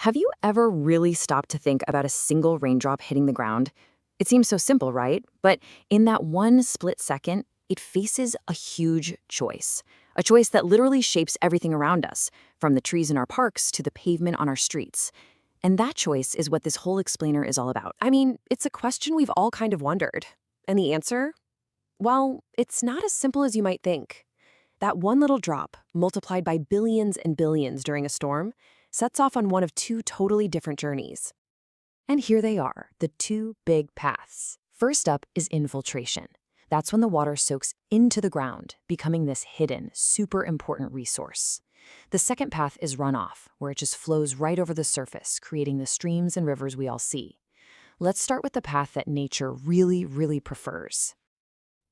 Have you ever really stopped to think about a single raindrop hitting the ground? It seems so simple, right? But in that one split second, it faces a huge choice. A choice that literally shapes everything around us, from the trees in our parks to the pavement on our streets. And that choice is what this whole explainer is all about. I mean, it's a question we've all kind of wondered. And the answer? Well, it's not as simple as you might think. That one little drop, multiplied by billions and billions during a storm, sets off on one of two totally different journeys. And here they are, the two big paths. First up is infiltration. That's when the water soaks into the ground, becoming this hidden, super important resource. The second path is runoff, where it just flows right over the surface, creating the streams and rivers we all see. Let's start with the path that nature really prefers.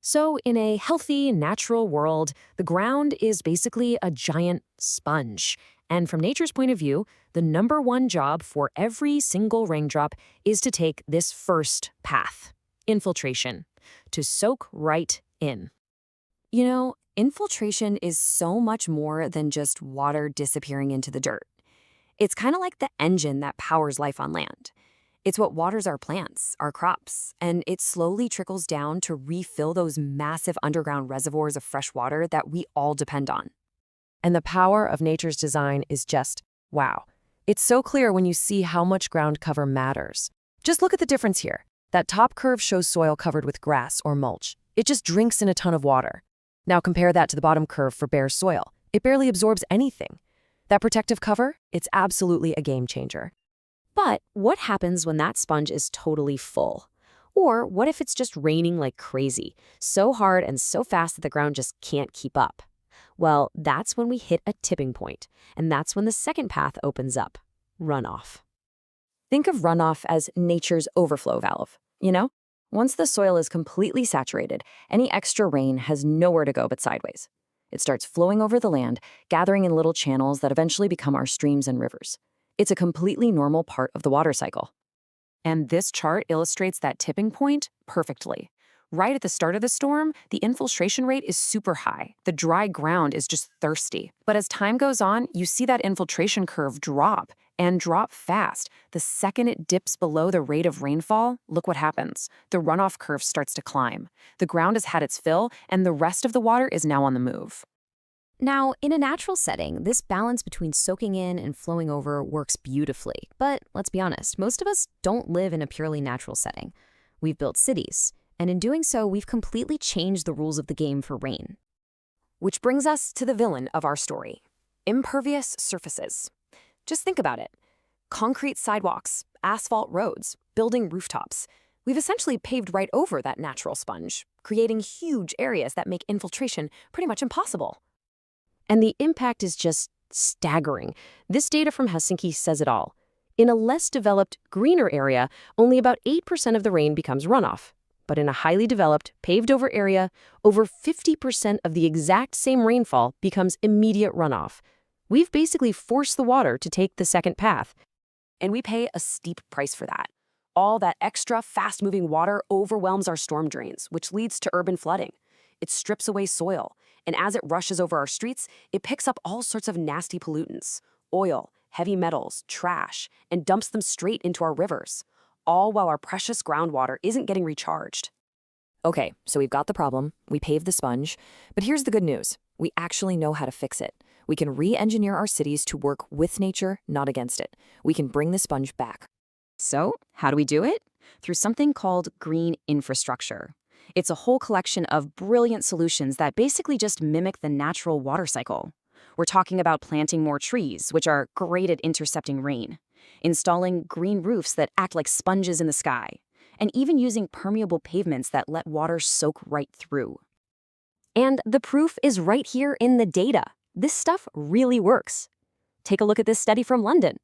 So, in a healthy, natural world, the ground is basically a giant sponge. And from nature's point of view, the number one job for every single raindrop is to take this first path, infiltration, to soak right in. You know, infiltration is so much more than just water disappearing into the dirt. It's kind of like the engine that powers life on land. It's what waters our plants, our crops, and it slowly trickles down to refill those massive underground reservoirs of fresh water that we all depend on. And the power of nature's design is just, wow. It's so clear when you see how much ground cover matters. Just look at the difference here. That top curve shows soil covered with grass or mulch. It just drinks in a ton of water. Now compare that to the bottom curve for bare soil. It barely absorbs anything. That protective cover, it's absolutely a game changer. But what happens when that sponge is totally full? Or what if it's just raining like crazy, so hard and so fast that the ground just can't keep up? Well, that's when we hit a tipping point, and that's when the second path opens up, runoff. Think of runoff as nature's overflow valve, you know? Once the soil is completely saturated, any extra rain has nowhere to go but sideways. It starts flowing over the land, gathering in little channels that eventually become our streams and rivers. It's a completely normal part of the water cycle. And this chart illustrates that tipping point perfectly. Right at the start of the storm, the infiltration rate is super high. The dry ground is just thirsty. But as time goes on, you see that infiltration curve drop, and drop fast. The second it dips below the rate of rainfall, look what happens. The runoff curve starts to climb. The ground has had its fill, and the rest of the water is now on the move. Now, in a natural setting, this balance between soaking in and flowing over works beautifully. But let's be honest, most of us don't live in a purely natural setting. We've built cities, and in doing so, we've completely changed the rules of the game for rain. Which brings us to the villain of our story, impervious surfaces. Just think about it. Concrete sidewalks, asphalt roads, building rooftops. We've essentially paved right over that natural sponge, creating huge areas that make infiltration pretty much impossible. And the impact is just staggering. This data from Helsinki says it all. In a less developed, greener area, only about 8% of the rain becomes runoff. But in a highly developed, paved-over area, over 50% of the exact same rainfall becomes immediate runoff. We've basically forced the water to take the second path. And we pay a steep price for that. All that extra, fast-moving water overwhelms our storm drains, which leads to urban flooding. It strips away soil, and as it rushes over our streets, it picks up all sorts of nasty pollutants, oil, heavy metals, trash, and dumps them straight into our rivers, all while our precious groundwater isn't getting recharged. Okay, so we've got the problem, we paved the sponge, but here's the good news. We actually know how to fix it. We can re-engineer our cities to work with nature, not against it. We can bring the sponge back. So, how do we do it? Through something called green infrastructure. It's a whole collection of brilliant solutions that basically just mimic the natural water cycle. We're talking about planting more trees, which are great at intercepting rain, installing green roofs that act like sponges in the sky, and even using permeable pavements that let water soak right through. And the proof is right here in the data. This stuff really works. Take a look at this study from London.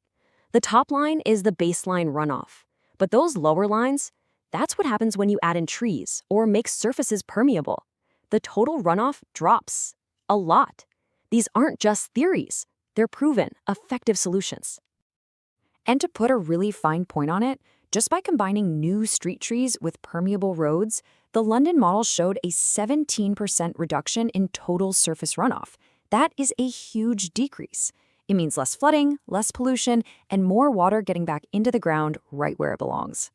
The top line is the baseline runoff, but those lower lines, that's what happens when you add in trees or make surfaces permeable. The total runoff drops a lot. These aren't just theories. They're proven, effective solutions. And to put a really fine point on it, just by combining new street trees with permeable roads, the London model showed a 17% reduction in total surface runoff. That is a huge decrease. It means less flooding, less pollution, and more water getting back into the ground right where it belongs.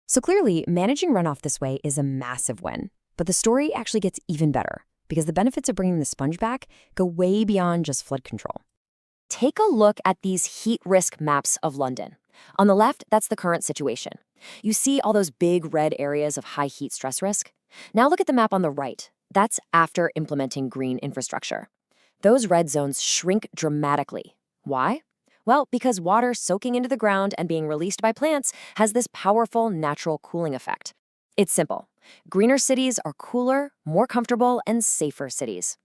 So clearly, managing runoff this way is a massive win. But the story actually gets even better, because the benefits of bringing the sponge back go way beyond just flood control. Take a look at these heat risk maps of London. On the left, that's the current situation. You see all those big red areas of high heat stress risk? Now look at the map on the right. That's after implementing green infrastructure. Those red zones shrink dramatically. Why? Well, because water soaking into the ground and being released by plants has this powerful natural cooling effect. It's simple. Greener cities are cooler, more comfortable, and safer cities.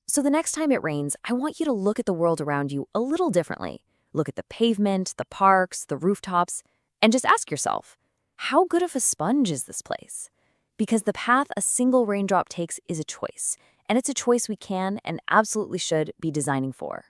So the next time it rains, I want you to look at the world around you a little differently. Look at the pavement, the parks, the rooftops, and just ask yourself, how good of a sponge is this place? Because the path a single raindrop takes is a choice, and it's a choice we can and absolutely should be designing for.